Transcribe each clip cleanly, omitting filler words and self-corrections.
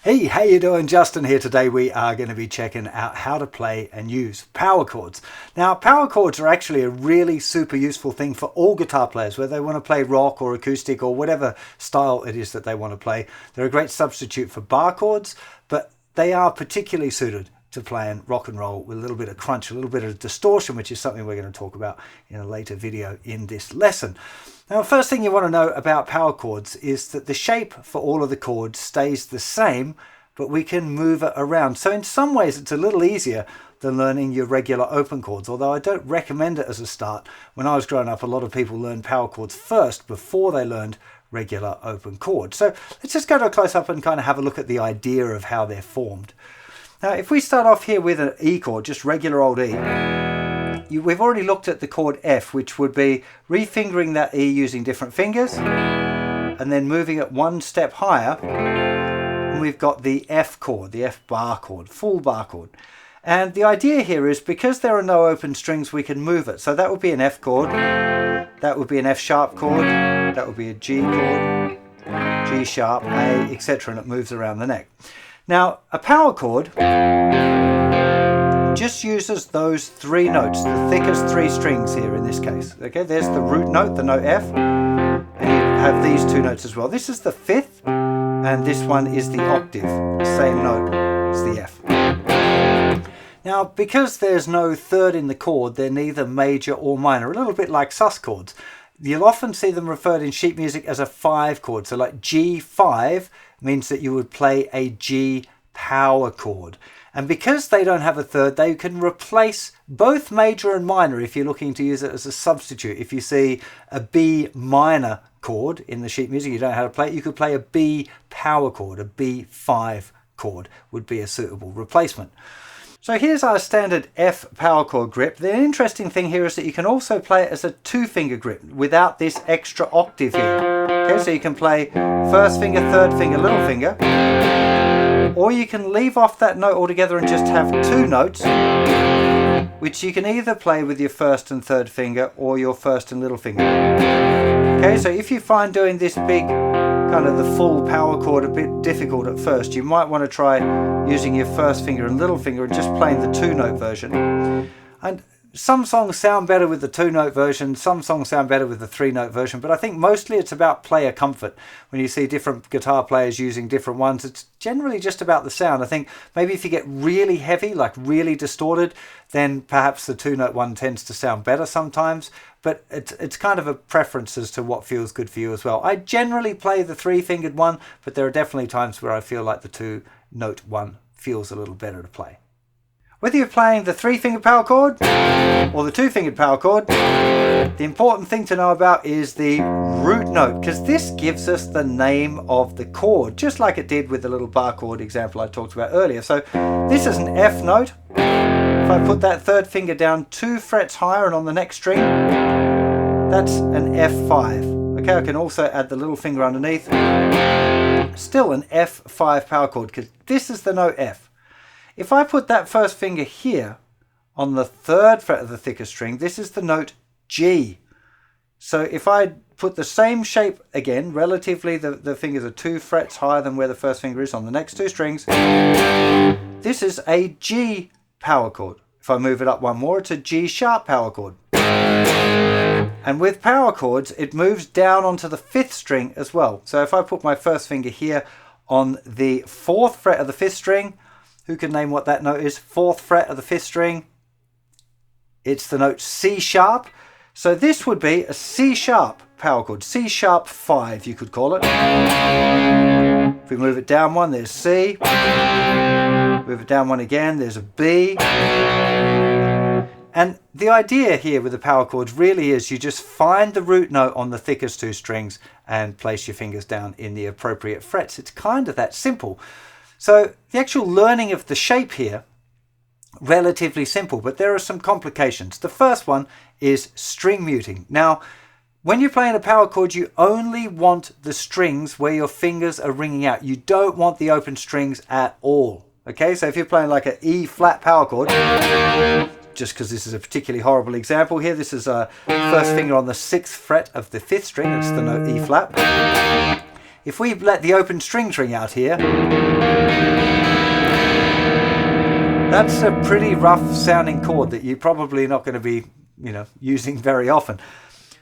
Hey, how you doing? Justin here. Today we are going to be checking out how to play and use power chords. Now, power chords are actually a really super useful thing for all guitar players, whether they want to play rock or acoustic or whatever style it is that they want to play. They're a great substitute for bar chords, but they are particularly suited to playing rock and roll with a little bit of crunch, a little bit of distortion, which is something we're going to talk about in a later video in this lesson. Now, the first thing you want to know about power chords is that the shape for all of the chords stays the same, but we can move it around. So in some ways, it's a little easier than learning your regular open chords, although I don't recommend it as a start. When I was growing up, a lot of people learned power chords first before they learned regular open chords. So let's just go to a close-up and kind of have a look at the idea of how they're formed. Now, if we start off here with an E chord, just regular old E, we've already looked at the chord F, which would be refingering that E using different fingers and then moving it one step higher. And we've got the F chord, the F bar chord, full bar chord. And the idea here is because there are no open strings, we can move it. So that would be an F chord, that would be an F sharp chord, that would be a G chord, G sharp, A, etc. And it moves around the neck. Now, a power chord just uses those three notes, the thickest three strings here in this case. Okay, there's the root note, the note F, and you have these two notes as well. This is the fifth, and this one is the octave, the same note as the F. Now, because there's no third in the chord, they're neither major or minor, a little bit like sus chords. You'll often see them referred in sheet music as a 5 chord. So like G5 means that you would play a G power chord. And because they don't have a third, they can replace both major and minor if you're looking to use it as a substitute. If you see a B minor chord in the sheet music, you don't know how to play it, you could play a B power chord, a B5 chord would be a suitable replacement. So here's our standard F power chord grip. The interesting thing here is that you can also play it as a 2-finger grip without this extra octave here. Okay, so you can play first finger, third finger, little finger, or you can leave off that note altogether and just have 2 notes, which you can either play with your first and third finger or your first and little finger. Okay, so if you find doing this big kind of the full power chord a bit difficult at first, you might want to try using your first finger and little finger and just playing the 2-note version. And some songs sound better with the 2-note version, some songs sound better with the 3-note version, but I think mostly it's about player comfort. When you see different guitar players using different ones, it's generally just about the sound. I think maybe if you get really heavy, like really distorted, then perhaps the 2-note one tends to sound better sometimes, but it's kind of a preference as to what feels good for you as well. I generally play the 3-fingered one, but there are definitely times where I feel like the 2-note one feels a little better to play. Whether you're playing the 3-fingered power chord or the 2-fingered power chord, the important thing to know about is the root note, because this gives us the name of the chord, just like it did with the little bar chord example I talked about earlier. So this is an F note. If I put that third finger down 2 frets higher and on the next string, that's an F5. Okay, I can also add the little finger underneath. Still an F5 power chord, because this is the note F. If I put that first finger here on the 3rd fret of the thicker string, this is the note G. So if I put the same shape again, relatively the fingers are 2 frets higher than where the first finger is on the next 2 strings, this is a G power chord. If I move it up one more, it's a G sharp power chord. And with power chords, it moves down onto the 5th string as well. So if I put my first finger here on the 4th fret of the 5th string, who can name what that note is? 4th fret of the 5th string. It's the note C sharp. So this would be a C sharp power chord. C sharp 5, you could call it. If we move it down one, there's C. Move it down one again, there's a B. And the idea here with the power chords really is you just find the root note on the thickest 2 strings and place your fingers down in the appropriate frets. It's kind of that simple. So the actual learning of the shape here, relatively simple, but there are some complications. The first one is string muting. Now, when you're playing a power chord, you only want the strings where your fingers are ringing out. You don't want the open strings at all. Okay, so if you're playing like an E flat power chord, just because this is a particularly horrible example here, this is a first finger on the 6th fret of the 5th string, that's the note E flat. if we let the open strings ring out here, that's a pretty rough sounding chord that you're probably not going to be, using very often.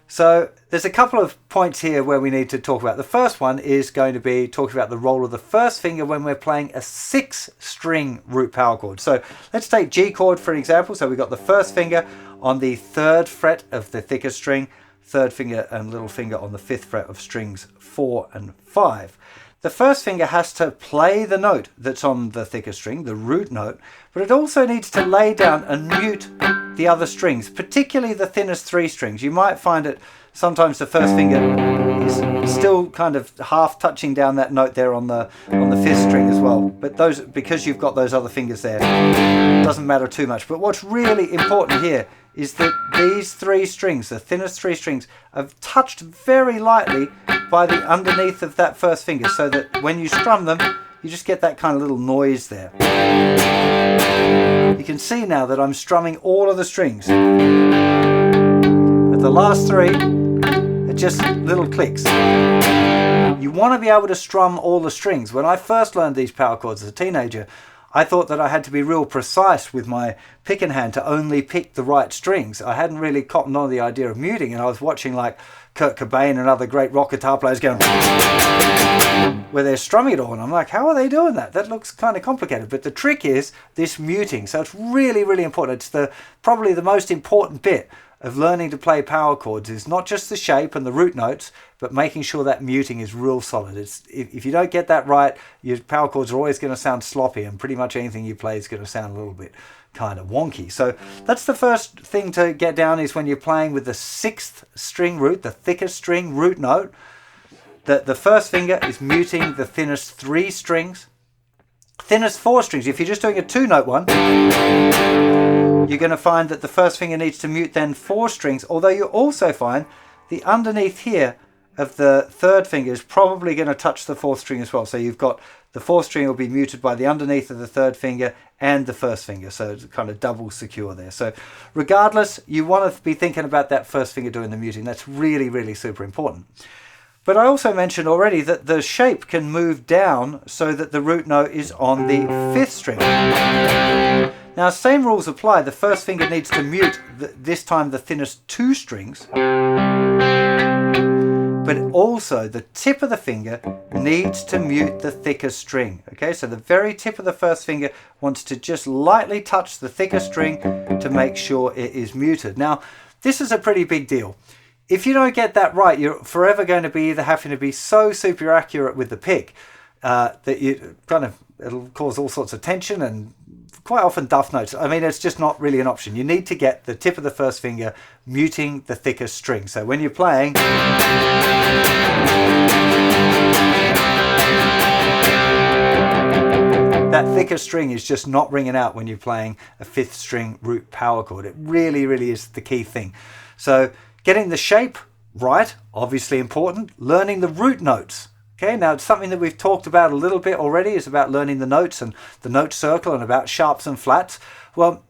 So there's a couple of points here where we need to talk about. The first one is going to be talking about the role of the first finger when we're playing a 6-string root power chord. So let's take G chord for example. So we've got the first finger on the 3rd fret of the thicker string, 3rd finger and little finger on the 5th fret of strings 4 and 5. The first finger has to play the note that's on the thicker string, the root note, but it also needs to lay down and mute the other strings, particularly the thinnest 3 strings. You might find it sometimes the first finger is still kind of half touching down that note there on the 5th string as well. But those, because you've got those other fingers there, it doesn't matter too much. But what's really important here is that these 3 strings, the thinnest 3 strings, are touched very lightly by the underneath of that first finger, so that when you strum them, you just get that kind of little noise there. You can see now that I'm strumming all of the strings, but the last 3 are just little clicks. You want to be able to strum all the strings. When I first learned these power chords as a teenager, I thought that I had to be real precise with my picking hand to only pick the right strings. I hadn't really cottoned on the idea of muting, and I was watching like Kurt Cobain and other great rock guitar players going where they're strumming it all, and I'm like, how are they doing that? That looks kind of complicated. But the trick is this muting. So it's really, really important. It's probably the most important bit of learning to play power chords, is not just the shape and the root notes, but making sure that muting is real solid. If you don't get that right, your power chords are always going to sound sloppy, and pretty much anything you play is going to sound a little bit kind of wonky. So that's the first thing to get down, is when you're playing with the 6th string root, the thickest string root note, that the first finger is muting the thinnest 3 strings. Thinnest 4 strings, if you're just doing a 2-note one, you're going to find that the first finger needs to mute then 4 strings, although you also find the underneath here of the 3rd finger is probably going to touch the 4th string as well. So you've got the 4th string will be muted by the underneath of the 3rd finger and the 1st finger, so it's kind of double secure there. So regardless, you want to be thinking about that first finger doing the muting. That's really, really super important. But I also mentioned already that the shape can move down so that the root note is on the 5th string. Now, same rules apply. The first finger needs to mute, this time, the thinnest 2 strings. But also the tip of the finger needs to mute the thicker string. Okay, so the very tip of the first finger wants to just lightly touch the thicker string to make sure it is muted. Now, this is a pretty big deal. If you don't get that right, you're forever going to be either having to be so super accurate with the pick that it'll cause all sorts of tension and quite often duff notes. I mean, it's just not really an option. You need to get the tip of the first finger muting the thicker string. So when you're playing, that thicker string is just not ringing out when you're playing a 5th string root power chord. It really, really is the key thing. So getting the shape right, obviously important. Learning the root notes. Okay, now it's something that we've talked about a little bit already, is about learning the notes and the note circle and about sharps and flats. Well,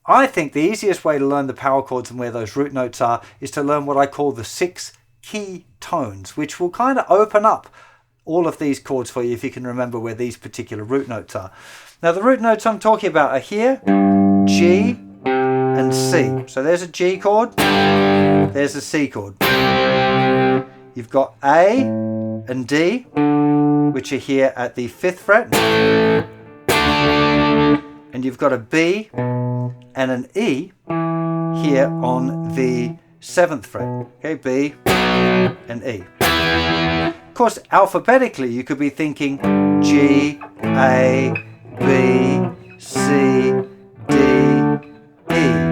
I think the easiest way to learn the power chords and where those root notes are is to learn what I call the 6 key tones, which will kind of open up all of these chords for you if you can remember where these particular root notes are. Now, the root notes I'm talking about are here, G and C. So there's a G chord, there's a C chord. You've got A and D, which are here at the 5th fret, and you've got a B and an E here on the 7th fret. Okay, B and E. Of course, alphabetically, you could be thinking G, A, B, C, D, E.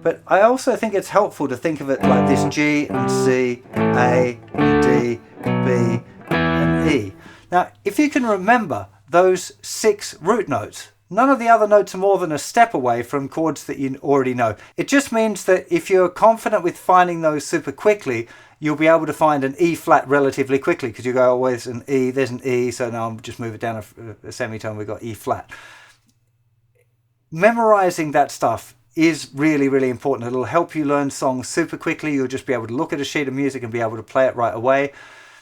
But I also think it's helpful to think of it like this: G and C, A and D, B and E. Now, if you can remember those 6 root notes, none of the other notes are more than a step away from chords that you already know. It just means that if you're confident with finding those super quickly, you'll be able to find an E flat relatively quickly, because you go, oh, there's an E, so now I'll just move it down a semitone, we've got E flat. Memorizing that stuff is really, really important. It'll help you learn songs super quickly. You'll just be able to look at a sheet of music and be able to play it right away.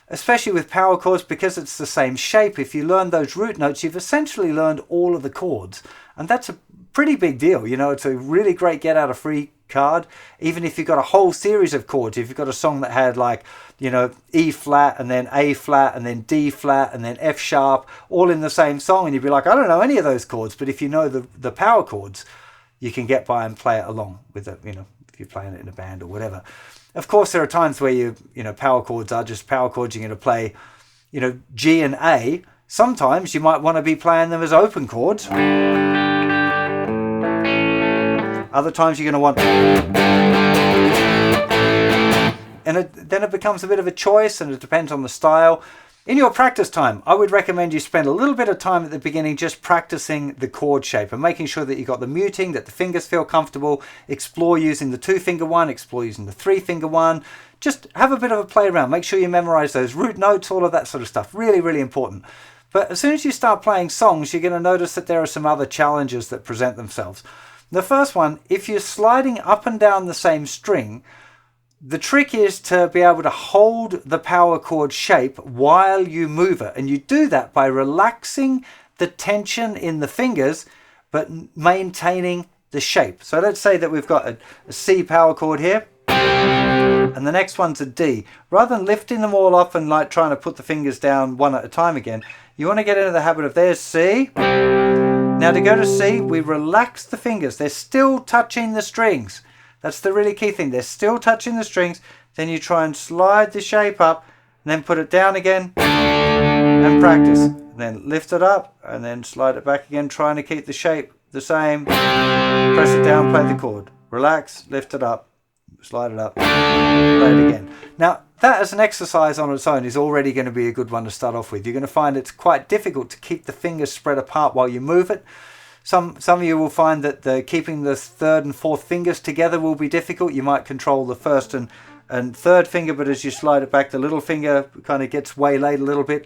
especially with power chords, because it's the same shape. If you learn those root notes, you've essentially learned all of the chords. And that's a pretty big deal. You know, it's a really great get out of free card. Even if you've got a whole series of chords, if you've got a song that had like, you know, E flat and then A flat and then D flat and then F sharp, all in the same song, and you'd be like, I don't know any of those chords. But if you know the power chords, you can get by and play it along with it, you know, if you're playing it in a band or whatever. Of course, there are times where you know, power chords are just power chords. You're going to play, you know, G and A. Sometimes you might want to be playing them as open chords. Other times you're going to want... And then it becomes a bit of a choice, and it depends on the style. In your practice time, I would recommend you spend a little bit of time at the beginning just practicing the chord shape and making sure that you got the muting, that the fingers feel comfortable. Explore using the 2-finger one, explore using the 3-finger one. Just have a bit of a play around. Make sure you memorize those root notes, all of that sort of stuff. Really, really important. But as soon as you start playing songs, you're going to notice that there are some other challenges that present themselves. The first one, if you're sliding up and down the same string, the trick is to be able to hold the power chord shape while you move it. And you do that by relaxing the tension in the fingers, but maintaining the shape. So let's say that we've got a C power chord here, and the next one's a D. Rather than lifting them all up and like trying to put the fingers down one at a time again, you want to get into the habit of, there's C. Now to go to C, we relax the fingers. They're still touching the strings. That's the really key thing. They're still touching the strings. Then you try and slide the shape up and then put it down again and practice. And then lift it up and then slide it back again, trying to keep the shape the same. Press it down, play the chord. Relax, lift it up, slide it up, play it again. Now, that as an exercise on its own is already going to be a good one to start off with. You're going to find it's quite difficult to keep the fingers spread apart while you move it. Some of you will find that keeping the third and fourth fingers together will be difficult. You might control the first and third finger, but as you slide it back, the little finger kind of gets waylaid a little bit.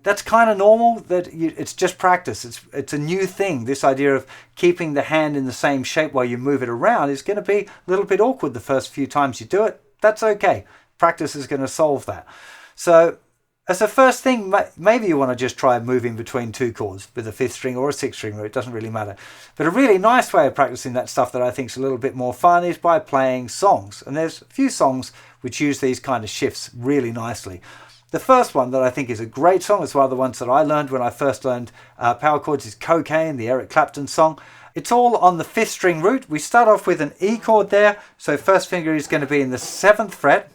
That's kind of normal. It's just practice. It's a new thing. This idea of keeping the hand in the same shape while you move it around is going to be a little bit awkward the first few times you do it. That's okay. Practice is going to solve that. So as a first thing, maybe you want to just try moving between two chords with a 5th string or a 6th string, it doesn't really matter. But a really nice way of practicing that stuff that I think is a little bit more fun is by playing songs. And there's a few songs which use these kind of shifts really nicely. The first one that I think is a great song, it's one of the ones that I learned when I first learned power chords, is Cocaine, the Eric Clapton song. It's all on the 5th string root. We start off with an E chord there, so first finger is going to be in the 7th fret.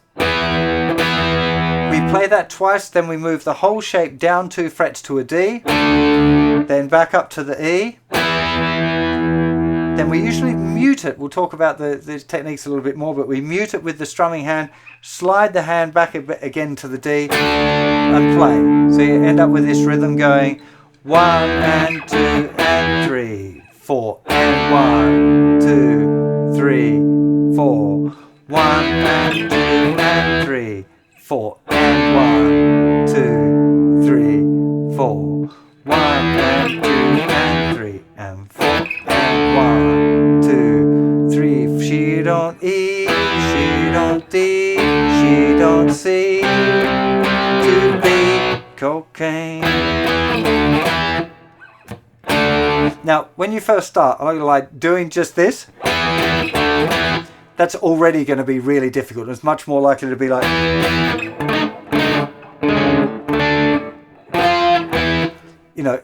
We play that twice, then we move the whole shape down 2 frets to a D, then back up to the E. Then we usually mute it. We'll talk about the techniques a little bit more, but we mute it with the strumming hand, slide the hand back again to the D, and play. So you end up with this rhythm going 1 and 2 and 3, 4, and 1, 2, 3, 4. 1 and 2 and 3, 4, and 1, 2, 3, 4. 1 and 2 and 3 and 4 and 1, 2, 3. She don't E, she don't D, she don't C, to be cocaine. Now, when you first start, I'm like doing just this. That's already going to be really difficult. It's much more likely to be like... You know,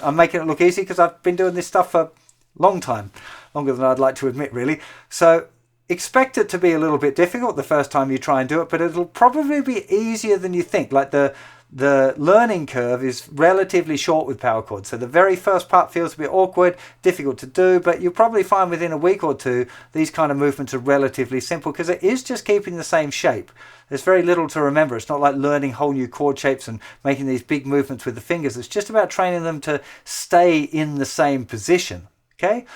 I'm making it look easy because I've been doing this stuff for a long time. Longer than I'd like to admit, really. So expect it to be a little bit difficult the first time you try and do it, but it'll probably be easier than you think. Like the learning curve is relatively short with power chords. So the very first part feels a bit awkward, difficult to do, but you'll probably find within a week or two, these kind of movements are relatively simple because it is just keeping the same shape. There's very little to remember. It's not like learning whole new chord shapes and making these big movements with the fingers. It's just about training them to stay in the same position. Okay?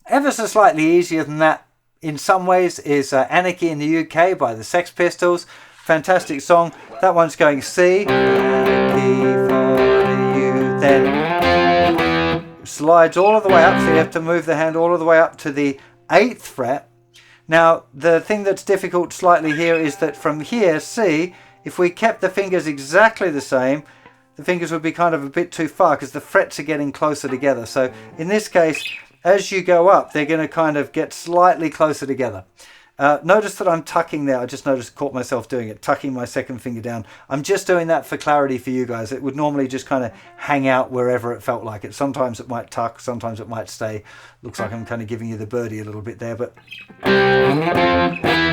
Ever so slightly easier than that in some ways is Anarchy in the UK by the Sex Pistols. Fantastic song. That one's going C, Anarchy for you, then slides all of the way up, so you have to move the hand all of the way up to the 8th fret. Now, the thing that's difficult slightly here is that from here, C, if we kept the fingers exactly the same, the fingers would be kind of a bit too far because the frets are getting closer together. So in this case, as you go up, they're going to kind of get slightly closer together. Notice that I'm tucking there. I just caught myself doing it, tucking my second finger down. I'm just doing that for clarity for you guys. It would normally just kind of hang out wherever it felt like it. Sometimes it might tuck, sometimes it might stay. Looks like I'm kind of giving you the birdie a little bit there, but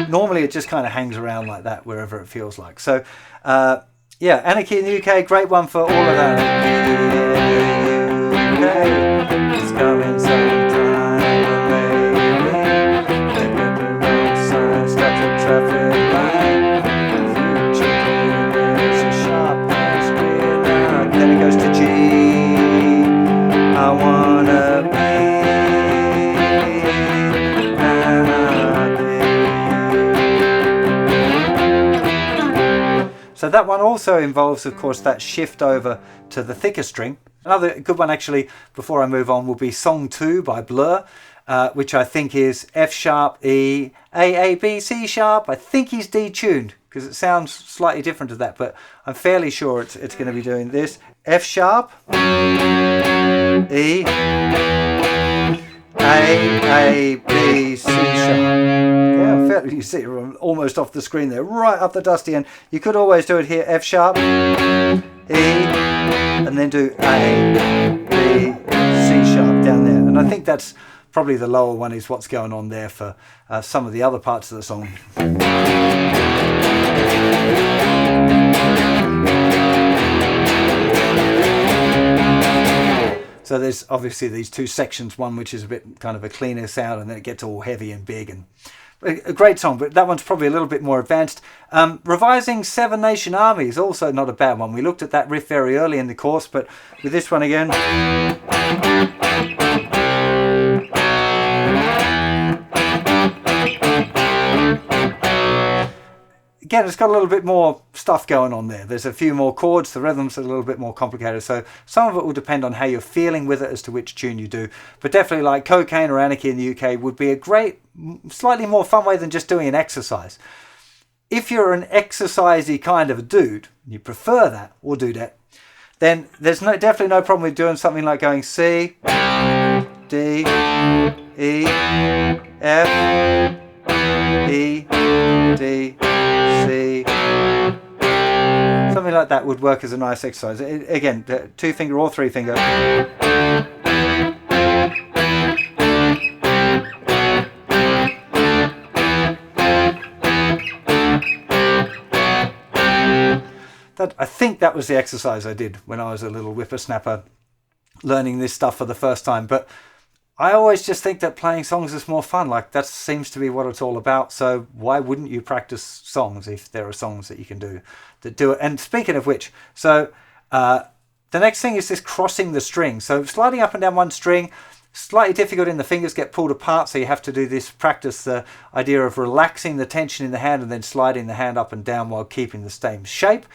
normally it just kind of hangs around like that wherever it feels like. So yeah, Anarchy in the UK, great one for all of that. It's coming sometime, maybe. Traffic light, future is a sharp and then it goes to G. I wanna be Anarchy. So that one also involves, of course, that shift over to the thicker string. Another good one, actually, before I move on, will be Song 2 by Blur. Which I think is F sharp, E, A, B, C sharp. I think he's detuned because it sounds slightly different to that, but I'm fairly sure it's going to be doing this. F sharp, E, A, B, C sharp. Yeah, you see it almost off the screen there, right up the dusty end. You could always do it here, F sharp, E, and then do A, B, C sharp down there. And I think that's probably the lower one is what's going on there for some of the other parts of the song. So there's obviously these two sections, one which is a bit kind of a cleaner sound, and then it gets all heavy and big, and a great song, but that one's probably a little bit more advanced. Revising Seven Nation Army is also not a bad one. We looked at that riff very early in the course, but with this one again, it's got a little bit more stuff going on there. There's a few more chords, the rhythms are a little bit more complicated, so some of it will depend on how you're feeling with it as to which tune you do. But definitely, like Cocaine or Anarchy in the UK would be a great, slightly more fun way than just doing an exercise. If you're an exercisey kind of a dude, you prefer that or do that, then there's definitely no problem with doing something like going C, D, E, F, E, D, C. Something like that would work as a nice exercise. Again, 2 finger or 3 finger. I think that was the exercise I did when I was a little whippersnapper learning this stuff for the first time. But I always just think that playing songs is more fun. Like, that seems to be what it's all about. So why wouldn't you practice songs if there are songs that you can do that do it? And speaking of which, so the next thing is this crossing the string. So sliding up and down one string, slightly difficult in the fingers get pulled apart. So you have to do this, practice the idea of relaxing the tension in the hand and then sliding the hand up and down while keeping the same shape.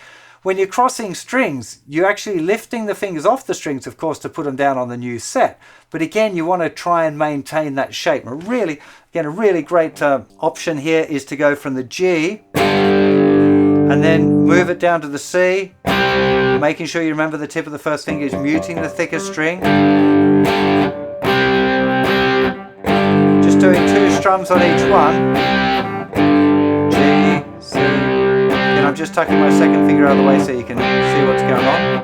When you're crossing strings, you're actually lifting the fingers off the strings, of course, to put them down on the new set. But again, you want to try and maintain that shape. And a really great option here is to go from the G and then move it down to the C, making sure you remember the tip of the first finger is muting the thicker string. Just doing 2 strums on each one. G, C. I'm just tucking my second finger out of the way so you can see what's going on.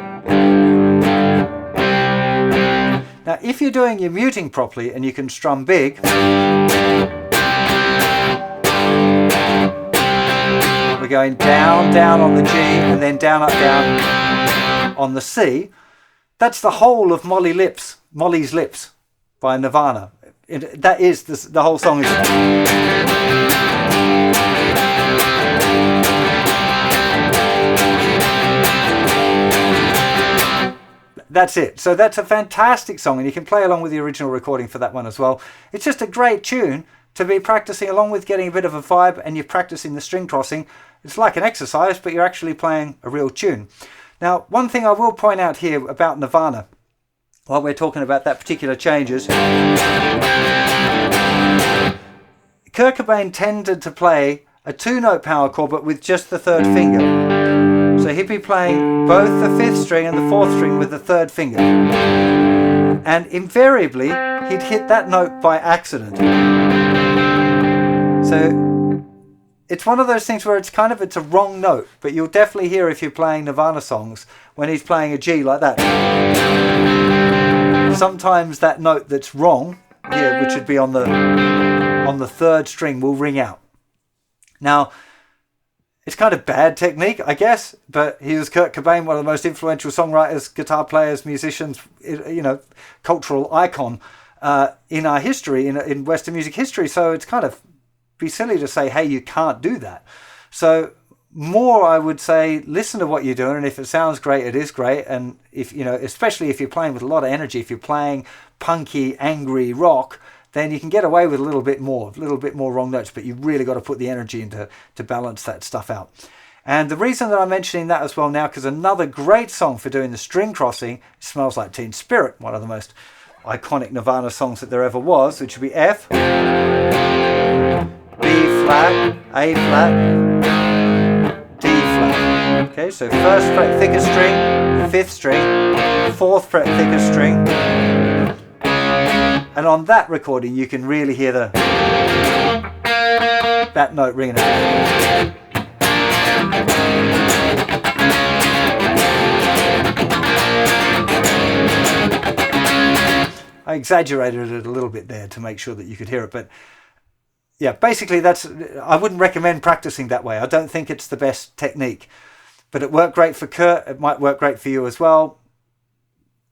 Now, if you're doing your muting properly and you can strum big, we're going down, down on the G, and then down, up, down on the C. That's the whole of Molly's Lips by Nirvana. That is the whole song. That's it. So that's a fantastic song, and you can play along with the original recording for that one as well. It's just a great tune to be practicing along with, getting a bit of a vibe, and you're practicing the string crossing. It's like an exercise, but you're actually playing a real tune. Now, one thing I will point out here about Nirvana, while we're talking about that particular changes, Kurt Cobain tended to play a 2-note power chord, but with just the 3rd finger. So he'd be playing both the 5th string and the 4th string with the 3rd finger. And invariably, he'd hit that note by accident. So it's one of those things where it's a wrong note, but you'll definitely hear if you're playing Nirvana songs when he's playing a G like that. Sometimes that note that's wrong here, which would be on the 3rd string, will ring out. Now, it's kind of bad technique, I guess, but he was Kurt Cobain, one of the most influential songwriters, guitar players, musicians, cultural icon in our history, in Western music history. So it's kind of be silly to say, hey, you can't do that. So more, I would say, listen to what you're doing, and if it sounds great, it is great. And if especially if you're playing with a lot of energy, if you're playing punky, angry rock, then you can get away with a little bit more wrong notes, but you've really got to put the energy into to balance that stuff out. And the reason that I'm mentioning that as well now, because another great song for doing the string crossing, Smells Like Teen Spirit, one of the most iconic Nirvana songs that there ever was, which would be F, B flat, A flat, D flat. Okay, so 1st fret thickest string, 5th string, 4th fret thickest string. And on that recording, you can really hear that note ringing out. I exaggerated it a little bit there to make sure that you could hear it, but yeah, basically I wouldn't recommend practicing that way. I don't think it's the best technique, but it worked great for Kurt. It might work great for you as well.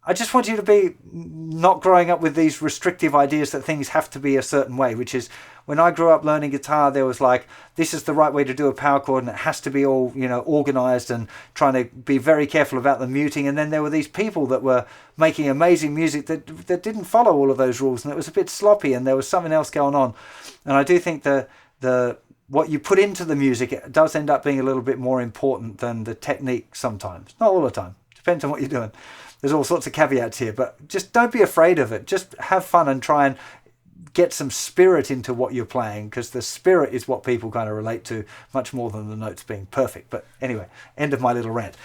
I just want you to be not growing up with these restrictive ideas that things have to be a certain way, which is when I grew up learning guitar, there was like, this is the right way to do a power chord and it has to be all, organized and trying to be very careful about the muting. And then there were these people that were making amazing music that didn't follow all of those rules, and it was a bit sloppy and there was something else going on. And I do think what you put into the music, it does end up being a little bit more important than the technique sometimes. Not all the time. Depends on what you're doing. There's all sorts of caveats here, but just don't be afraid of it. Just have fun and try and get some spirit into what you're playing, because the spirit is what people kind of relate to much more than the notes being perfect. But anyway, end of my little rant.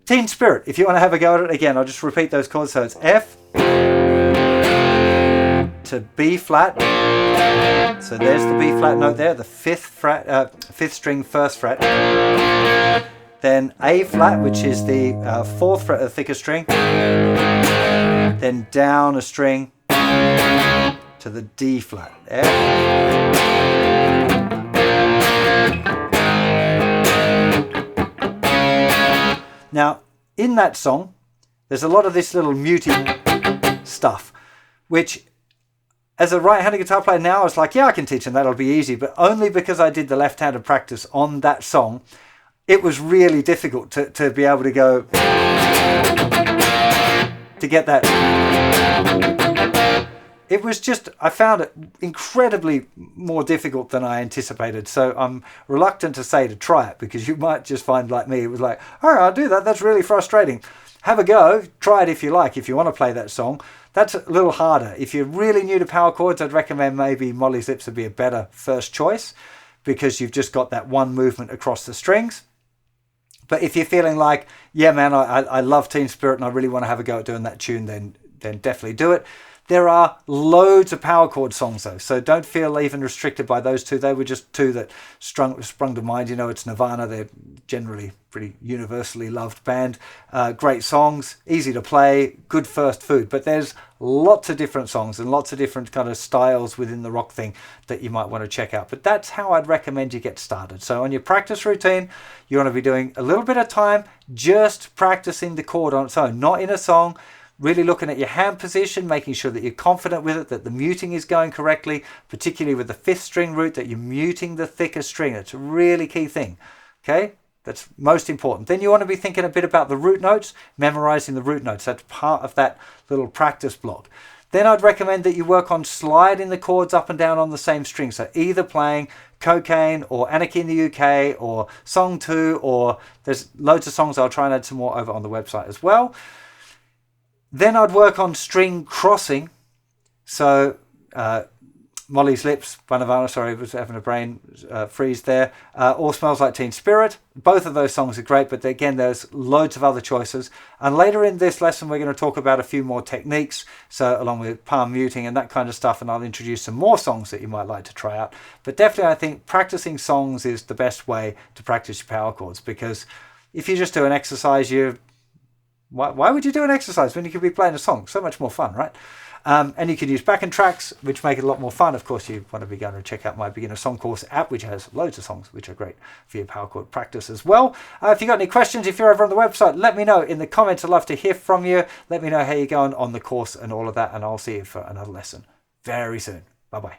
Teen Spirit, if you want to have a go at it, again, I'll just repeat those chords. So it's F to B flat. So there's the B flat note there, the 5th string, 1st fret. Then A flat, which is the 4th fret of the thicker string. Then down a string to the D flat. F. Now, in that song, there's a lot of this little muting stuff, which as a right-handed guitar player now, I was like, yeah, I can teach them, that'll be easy. But only because I did the left-handed practice on that song, it was really difficult to be able to go, to get that. It was just, I found it incredibly more difficult than I anticipated. So I'm reluctant to say to try it, because you might just find, like me, it was like, all right, I'll do that. That's really frustrating. Have a go. Try it if you like, if you want to play that song. That's a little harder. If you're really new to power chords, I'd recommend maybe Molly's Lips would be a better first choice, because you've just got that one movement across the strings. But if you're feeling like, yeah, man, I love Teen Spirit and I really want to have a go at doing that tune, then definitely do it. There are loads of power chord songs though, so don't feel even restricted by those two. They were just two that sprung to mind. It's Nirvana. They're generally pretty universally loved band. Great songs, easy to play, good first food. But there's lots of different songs and lots of different kind of styles within the rock thing that you might want to check out. But that's how I'd recommend you get started. So on your practice routine, you want to be doing a little bit of time just practicing the chord on its own, not in a song. Really looking at your hand position, making sure that you're confident with it, that the muting is going correctly, particularly with the 5th string root, that you're muting the thicker string. It's a really key thing. Okay, that's most important. Then you want to be thinking a bit about the root notes, memorizing the root notes. That's part of that little practice block. Then I'd recommend that you work on sliding the chords up and down on the same string. So either playing Cocaine or Anarchy in the UK or Song 2, or there's loads of songs. I'll try and add some more over on the website as well. Then I'd work on string crossing. So Molly's Lips, Banavana, sorry, was having a brain freeze there. All Smells Like Teen Spirit. Both of those songs are great, but again, there's loads of other choices. And later in this lesson, we're going to talk about a few more techniques, so along with palm muting and that kind of stuff, and I'll introduce some more songs that you might like to try out. But definitely, I think practicing songs is the best way to practice your power chords, because if you just do an exercise, why would you do an exercise when you could be playing a song? So much more fun, right? And you can use backing tracks, which make it a lot more fun. Of course, you want to be going to check out my Beginner Song Course app, which has loads of songs, which are great for your power chord practice as well. If you've got any questions, if you're over on the website, let me know in the comments. I'd love to hear from you. Let me know how you're going on the course and all of that, and I'll see you for another lesson very soon. Bye-bye.